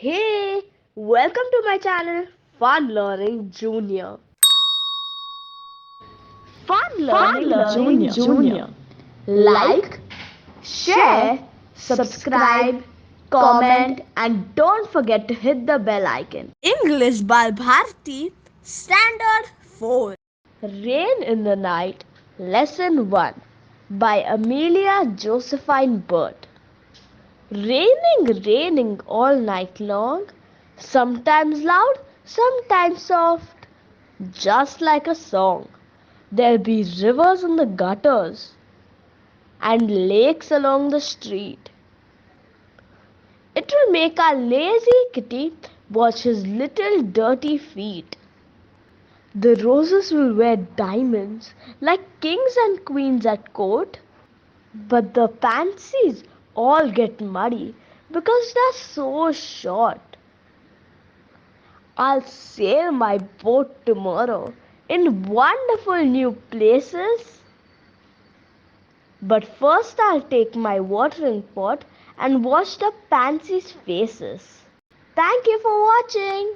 Hey, welcome to my channel Fun Learning Junior. Fun Learning Junior. Like, share, subscribe, comment, and don't forget to hit the bell icon. English Balbharti Standard 4. Rain in the Night, Lesson 1 by Amelia Josephine Burt. Raining all night long, sometimes loud, sometimes soft, just like a song. There'll be rivers in the gutters and lakes along the street. It will make our lazy kitty wash his little dirty feet. The roses will wear diamonds like kings and queens at court, but the pansies all get muddy because they're so short. I'll sail my boat tomorrow in wonderful new places. But first I'll take my watering pot and wash the pansies' faces. Thank you for watching.